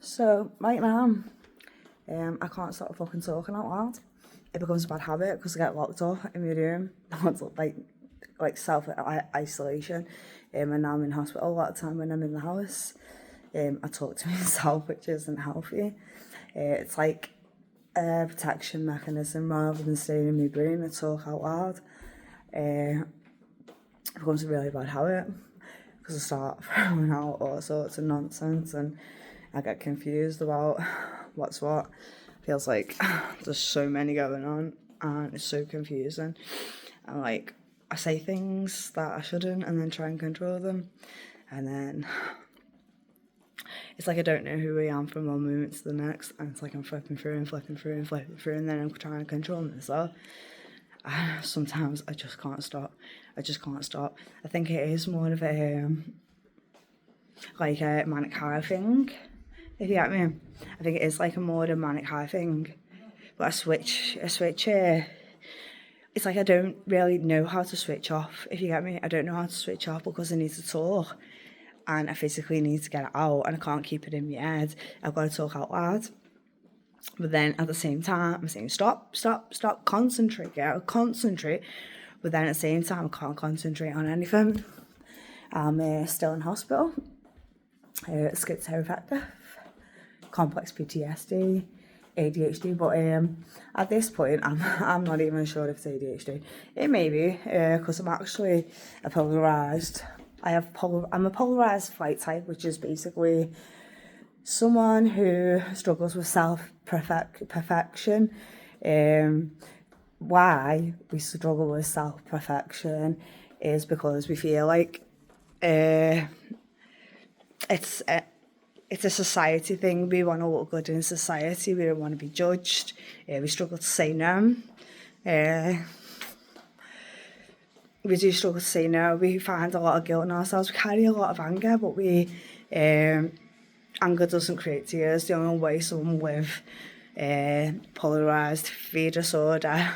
So right now, I can't stop fucking talking out loud. It becomes a bad habit because I get locked up in my room. It's like self isolation. And now I'm in hospital a lot of time when I'm in the house. I talk to myself, which isn't healthy. It's like a protection mechanism rather than staying in my brain. I talk out loud. It becomes a really bad habit because I start throwing out all sorts of nonsense and I get confused about what's what. Feels like there's so many going on and it's so confusing. And like I say things that I shouldn't and then try and control them. And then it's like I don't know who I am from one moment to the next. And it's like I'm flipping through and then I'm trying to control myself. Sometimes I just can't stop. I think it is more of a like a manic high thing, if you get me. I think it is like a more of a manic high thing. But I switch it's like I don't really know how to switch off, if you get me. I don't know how to switch off because I need to talk and I physically need to get it out and I can't keep it in my head. I've got to talk out loud. But then at the same time, I'm saying stop, concentrate. But then at the same time, I can't concentrate on anything. I'm still in hospital. Schizoeffective, complex PTSD, ADHD. But at this point, I'm not even sure if it's ADHD. It may be because I'm actually a polarised. I'm a polarised flight type, which is basically someone who struggles with self-perfection. Why we struggle with self-perfection is because we feel like it's a society thing. We want to look good in society. We don't want to be judged. We struggle to say no. We do struggle to say no. We find a lot of guilt in ourselves. We carry a lot of anger, but anger doesn't create tears. The only way someone with polarised fear disorder,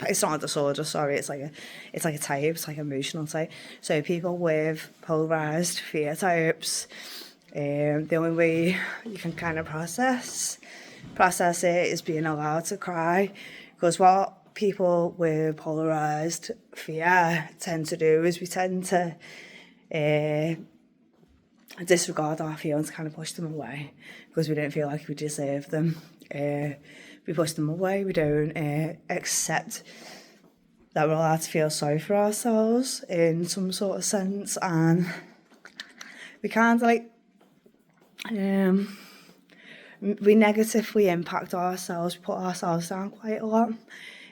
it's not a disorder, sorry, it's like a type, it's like emotional type. So people with polarised fear types, the only way you can kind of process it is being allowed to cry, because what people with polarised fear tend to do is we tend to disregard our feelings, kind of push them away because we don't feel like we deserve them. We push them away. We don't accept that we're allowed to feel sorry for ourselves in some sort of sense, and we kind of like we negatively impact ourselves. We put ourselves down quite a lot.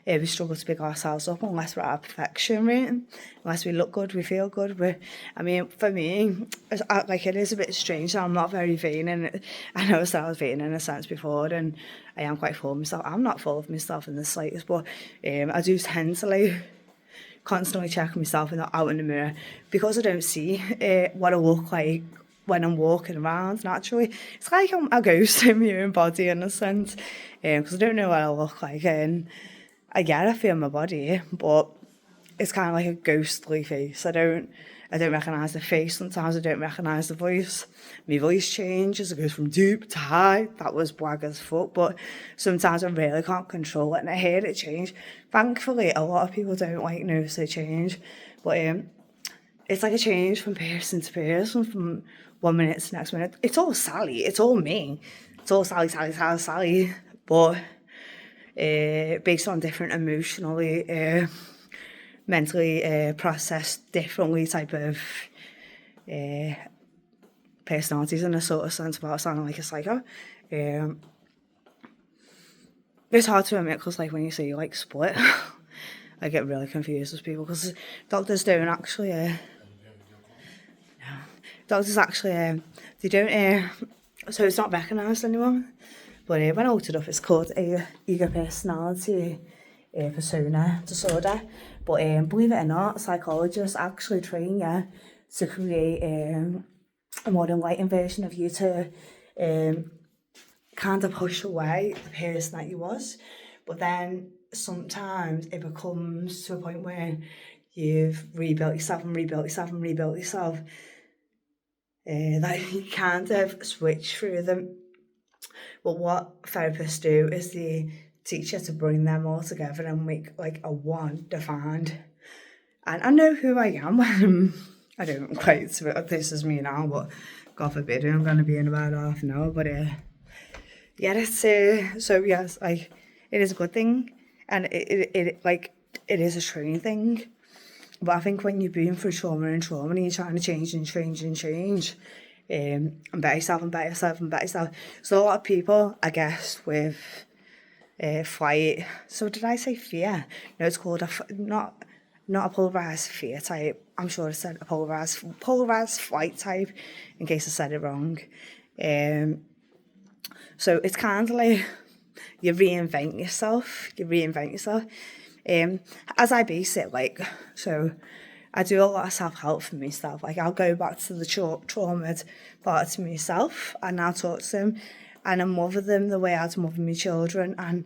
We struggle to pick ourselves up unless we're at a perfection rating. Unless we look good, we feel good. For me, it is a bit strange. I'm not very vain, and I know I was vain in a sense before, and I am quite full of myself. I'm not full of myself in the slightest, but I do tend to constantly check myself out in the mirror because I don't see what I look like when I'm walking around naturally. It's like I'm a ghost in my own body in a sense, because I don't know what I look like, and I feel my body, but it's kind of like a ghostly face. I don't recognise the face. Sometimes I don't recognise the voice. My voice changes. It goes from deep to high. That was brag as fuck. But sometimes I really can't control it, and I hear it change. Thankfully, a lot of people don't notice it change. But it's like a change from person to person, from 1 minute to the next minute. It's all Sally. It's all me. It's all Sally. But based on different emotionally, mentally processed differently type of personalities, in a sort of sense, about sounding like a psycho. It's hard to admit because when you say split, I get really confused with people because doctors don't actually they don't so it's not recognised anymore. But when I looked it up, it's called ego personality persona disorder. But believe it or not, psychologists actually train you to create a more enlightened version of you to kind of push away the person that you was. But then sometimes it becomes to a point where you've rebuilt yourself that you kind of switch through them But what therapists do is they teach you to bring them all together and make like a one defined. And I know who I am when I don't quite, this is me now, but God forbid I'm going to be in about half an hour. But yeah, it's, so yes, like, it is a good thing. And it is a training thing. But I think when you're being through trauma and you're trying to change and change, and better yourself and better yourself and better yourself. So a lot of people, I guess, with flight. So did I say fear? No, it's called not a polarized fear type. I'm sure I said a polarized flight type, in case I said it wrong. So it's kind of like you reinvent yourself. As I base it, like, so I do a lot of self-help for myself. Like, I'll go back to the traumatized parts of myself and I'll talk to them and I mother them the way I'd mother my children. And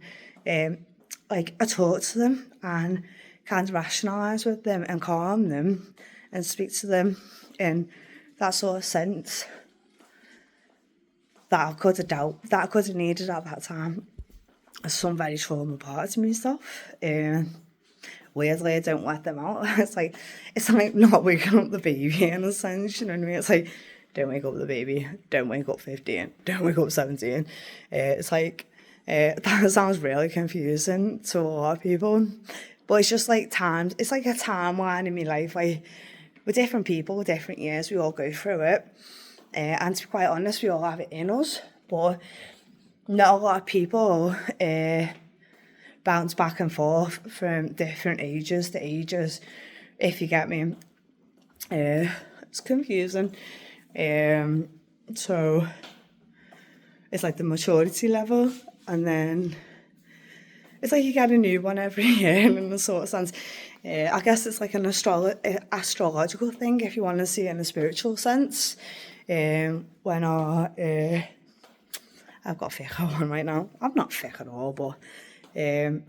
like, I talk to them and kind of rationalise with them and calm them and speak to them in that sort of sense that I could have needed at that time. Some very trauma parts of myself. Weirdly, I don't let them out. It's like not waking up the baby in a sense, you know what I mean? It's like, don't wake up the baby, don't wake up 15, don't wake up 17. It's like, that sounds really confusing to a lot of people. But it's just like times, it's like a timeline in my life. Like, with different people, different years, we all go through it. And to be quite honest, we all have it in us. But not a lot of people bounce back and forth from different ages to ages, if you get me. It's confusing. So it's like the maturity level, and then it's like you get a new one every year in a sort of sense. I guess it's like an astrological thing, if you want to see it in a spiritual sense. When I've got thick on right now. I'm not thick at all, but oh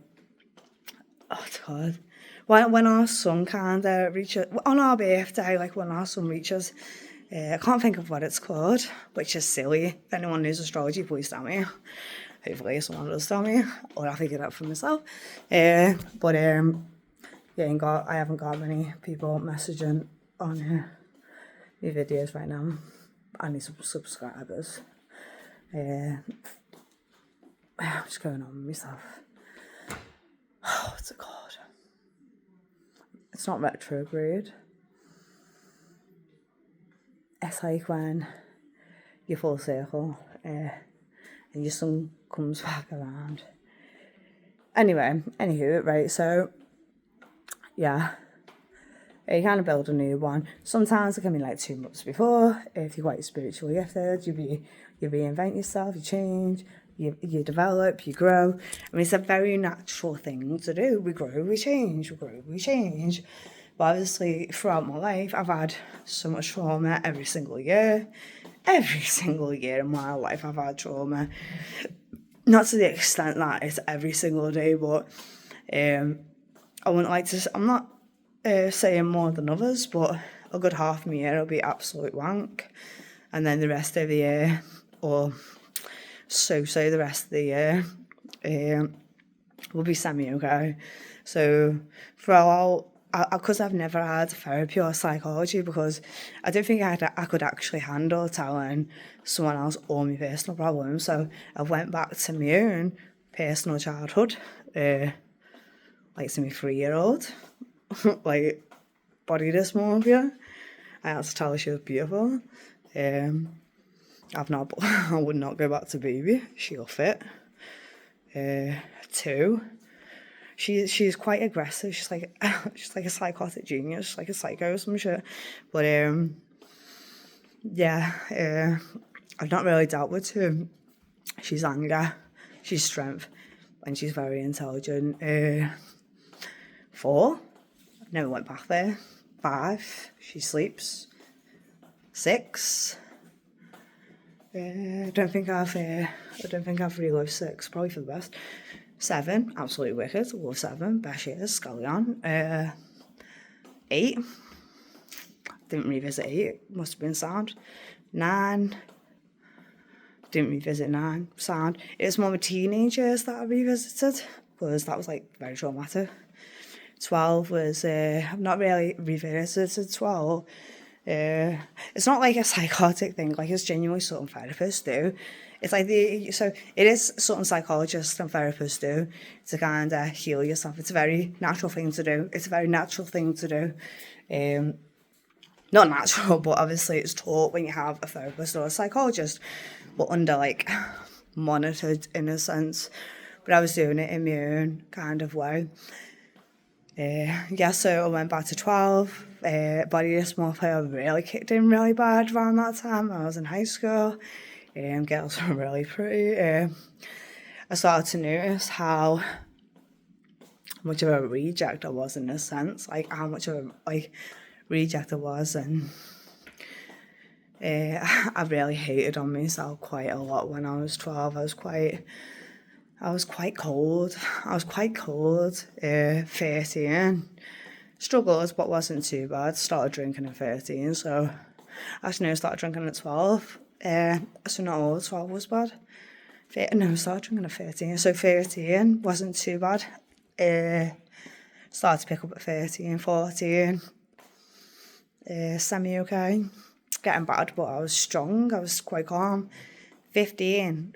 God. When our son kind of reaches, on our birthday, like when our son reaches, I can't think of what it's called, which is silly. If anyone knows astrology, please tell me. Hopefully someone does tell me, or I'll figure it out for myself. But yeah, I haven't got many people messaging on my videos right now. I need some subscribers. I'm just going on with myself. Oh, what's it called? It's not retrograde. It's like when you full circle and your sun comes back around. Anyway, anywho, right, so yeah, you kind of build a new one. Sometimes it can be like 2 months before. If you're quite spiritually gifted, you reinvent yourself, you change, you develop, you grow. I mean, it's a very natural thing to do. We grow, we change, we grow, we change. But obviously, throughout my life, I've had so much trauma every single year. Every single year in my life, I've had trauma. Not to the extent that it's every single day, but I wouldn't like to. I'm not saying more than others, but a good half of my year will be absolute wank, and then the rest of the year, or the rest of the year, will be semi-okay. So throughout, because I've never had therapy or psychology, because I don't think I could actually handle telling someone else all my personal problems. So I went back to my own personal childhood, like to my 3-year-old, like body dysmorphia. I had to tell her she was beautiful. I would not go back to baby. She'll fit. 2. She's quite aggressive. She's like a psychotic genius. She's like a psycho or some shit. But yeah, I've not really dealt with her. She's anger, she's strength, and she's very intelligent. 4, I've never went back there. 5, she sleeps. 6, I don't think I've relived 6. Probably for the best. 7, absolutely wicked. Love 7. Best years. Scallion. 8. Didn't revisit 8. Must have been sound. 9. didn't revisit 9, sound. It was more my teenage years that I revisited, because that was like very traumatic. 12 was, I've not really revisited 12. It's not like a psychotic thing, like it's genuinely something therapists do. It's like so it is something psychologists and therapists do to kind of heal yourself. It's a very natural thing to do. Not natural, but obviously it's taught when you have a therapist or a psychologist, but under like monitored in a sense. But I was doing it in my own kind of way. So I went back to 12. Body dysmorphia really kicked in really bad around that time. I was in high school. Girls were really pretty. I started to notice how much of a reject I was in a sense, like how much of a reject I was, and I really hated on myself quite a lot when I was 12. I was quite cold. 13. Struggled, but wasn't too bad. Started drinking at 13, so actually no, I started drinking at 12. So not all 12 was bad. I started drinking at 13, so 13 wasn't too bad. Started to pick up at 13, 14. Semi-okay. Getting bad, but I was strong. I was quite calm. 15,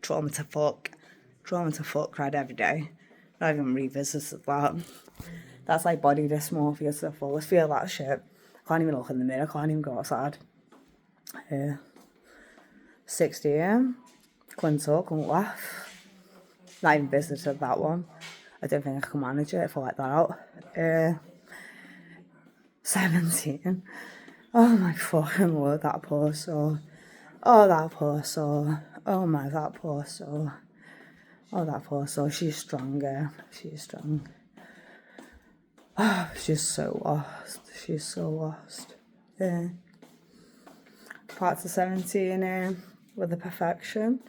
trauma to fuck, cried every day. Not even revisited that. That's like body dysmorphia to the fullest. Feel that shit. Can't even look in the mirror, can't even go outside. 16, couldn't talk, couldn't laugh. Not even visited that one. I don't think I can manage it if I let that out. 17. Oh my fucking Lord, that poor soul. Oh, that poor soul. Oh my, that poor soul. Oh, that poor soul. She's stronger. She's strong. Oh, she's so lost. Yeah. Parts of 17 with the perfection,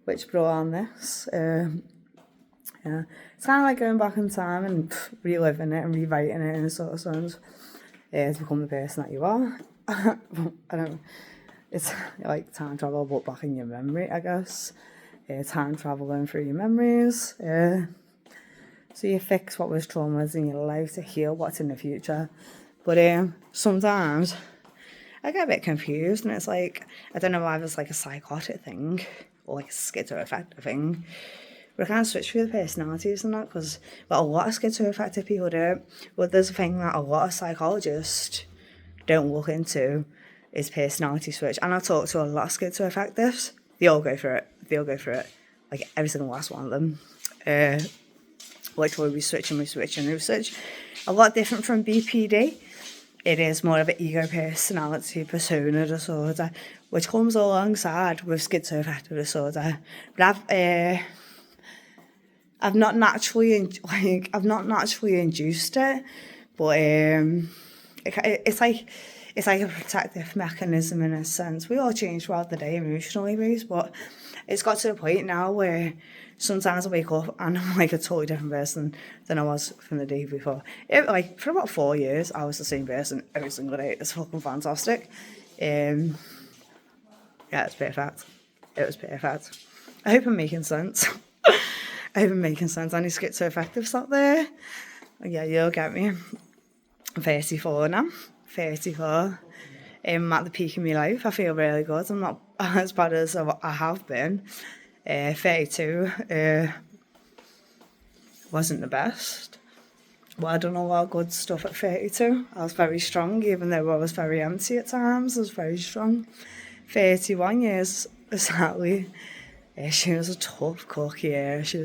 which brought on this. Yeah. It's kind of like going back in time and reliving it and rewriting it in a sort of sense. To become the person that you are. It's like time travel, but back in your memory, I guess. Time traveling through your memories. So you fix what was traumas in your life to heal what's in the future. But sometimes I get a bit confused, and it's like, I don't know whether it's like a psychotic thing or like a schizoaffective thing. But I can't switch through the personalities and that, because a lot of schizoaffective people do. But there's a thing that a lot of psychologists don't look into is personality switch. And I talk to a lot of schizoaffectives. They all go through it. Like every single last one of them. Literally we switch. A lot different from BPD. It is more of an ego personality persona disorder, which comes alongside with schizoaffective disorder. But I've not naturally induced it, but it's like a protective mechanism in a sense. We all change throughout the day emotionally, but it's got to the point now where sometimes I wake up and I'm like a totally different person than I was from the day before. For about 4 years, I was the same person every single day. It's fucking fantastic. Yeah, it's perfect. It was perfect. I hope I'm making sense. Any schizoaffectives out there? Yeah, you'll get me. I'm 34 now. 34. I'm at the peak of my life. I feel really good. I'm not as bad as I have been. 32. Wasn't the best. Well, I done a lot of good stuff at 32. I was very strong, even though I was very empty at times. I was very strong. 31 years, exactly. She was a tough cookie, She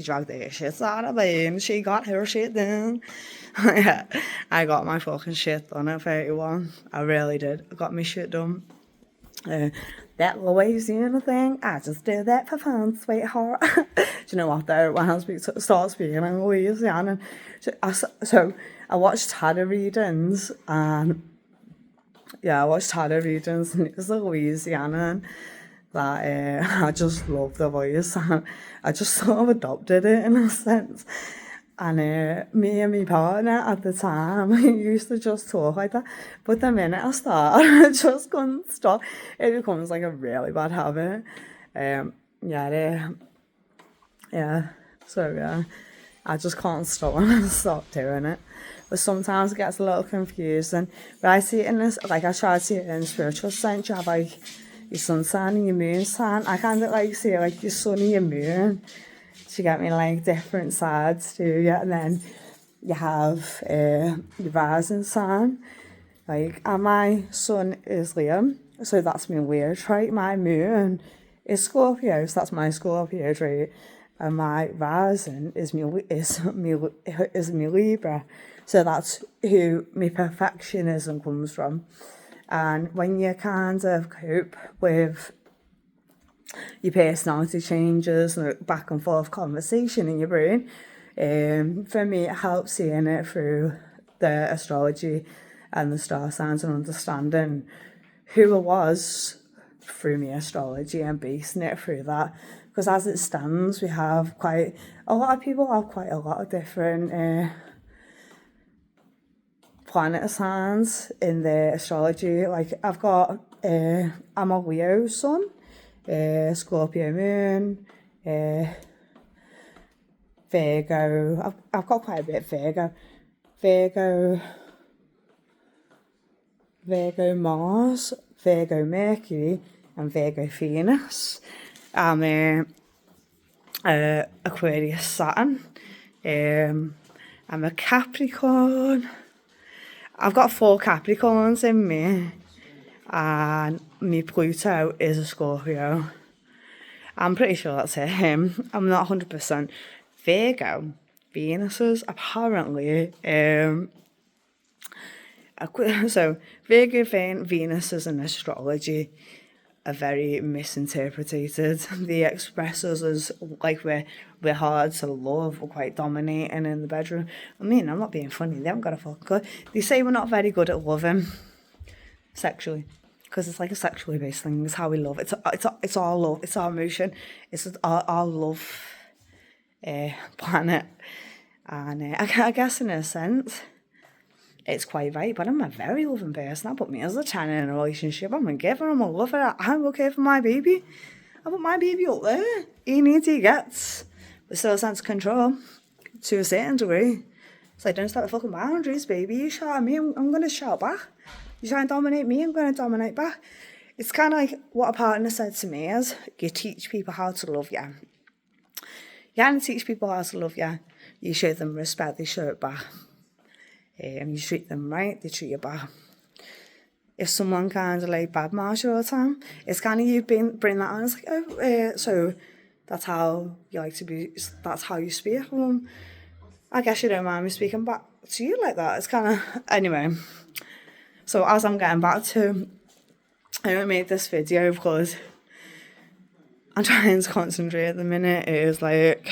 dragged her shit out of me and she got her shit done. I got my fucking shit done at 31. I really did. I got my shit done. That Louisiana thing, I just did that for fun, sweetheart. Do you know what though, when I start speaking in Louisiana, so I watched tarot readings and it was Louisiana. That I just love the voice. I just sort of adopted it in a sense. And me and my partner at the time, we used to just talk like that. But the minute I start, I just couldn't stop. It becomes like a really bad habit. Yeah. So yeah, I just can't stop doing it. But sometimes it gets a little confusing. But I see it in this, like I try to see it in spiritual sense. You have like your sun sign and your moon sign. I kind of like see like your sun and your moon. To get me like different sides to you, and then you have your rising sign. Like, and my sun is Leo, so that's my Leo trait. My moon is Scorpio, so that's my Scorpio trait, and my rising is me Libra, so that's who my perfectionism comes from. And when you kind of cope with your personality changes and back and forth conversation in your brain. For me, it helps seeing it through the astrology and the star signs and understanding who I was through my astrology and basing it through that. Because as it stands, we have quite a lot of people have quite a lot of different planet signs in the astrology. Like I've got, I'm a Leo sun, Scorpio moon, Virgo. I've got quite a bit of Virgo Mars, Virgo Mercury, and Virgo Venus. I'm Aquarius Saturn. I'm a Capricorn. I've got 4 Capricorns in me, and my Pluto is a Scorpio. I'm pretty sure that's him. I'm not 100%. Virgo, Venuses, apparently. So, Virgo Venuses in astrology are very misinterpreted. They express us as like we're hard to love, we're quite dominating in the bedroom. I mean, I'm not being funny, they haven't got a fucking clue. They say we're not very good at loving sexually. Because it's like a sexually based thing. It's how we love. It's our love. It's our emotion. It's our love planet. And I guess in a sense, it's quite right. But I'm a very loving person. I put me as a 10 in a relationship. I'm a giver. I'm a lover. I'm okay for my baby. I put my baby up there. He needs, he gets. But still a sense of control to a certain degree. It's like, don't set the fucking boundaries, baby. You shout at me, I'm going to shout back. You try and dominate me, I'm going to dominate back. It's kind of like what a partner said to me is, you teach people how to love you. You kind of teach people how to love you. You show them respect, they show it back. You treat them right, they treat you back. If someone kind of like badmouths you all the time, it's kind of you bring that on. It's like, so that's how you like to be, that's how you speak. I guess you don't mind me speaking back to you like that. It's kind of, anyway. So as I'm getting back to, I only made this video because I'm trying to concentrate at the minute. It is like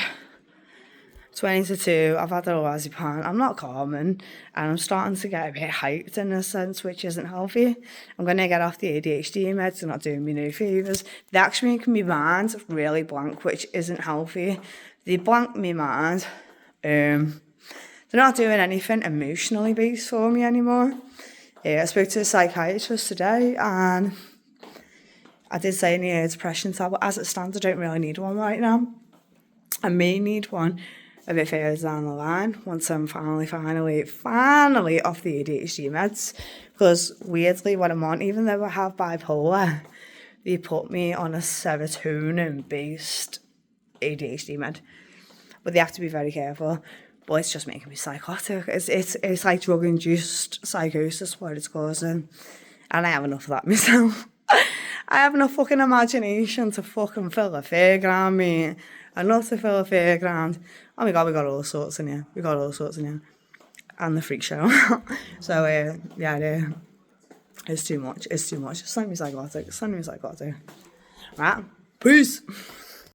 20 to 2. I've had a lorazepam. I'm not calming, and I'm starting to get a bit hyped in a sense, which isn't healthy. I'm going to get off the ADHD meds. They're not doing me no favours. They actually make my mind really blank, which isn't healthy. They blank my mind. They're not doing anything emotionally based for me anymore. I spoke to a psychiatrist today, and I did say I need a depression tablet. As it stands, I don't really need one right now. I may need one a bit further down the line once I'm finally off the ADHD meds. Because weirdly, when I'm on, even though I have bipolar, they put me on a serotonin-based ADHD med. But they have to be very careful. But it's just making me psychotic. It's like drug-induced psychosis, what it's causing. And I have enough of that myself. I have enough fucking imagination to fucking fill a fairground, mate. Enough to fill a fairground. Oh my God, we got all sorts in here. And the freak show. So, yeah, it's too much. It's too much. Send me psychotic. Right? Peace.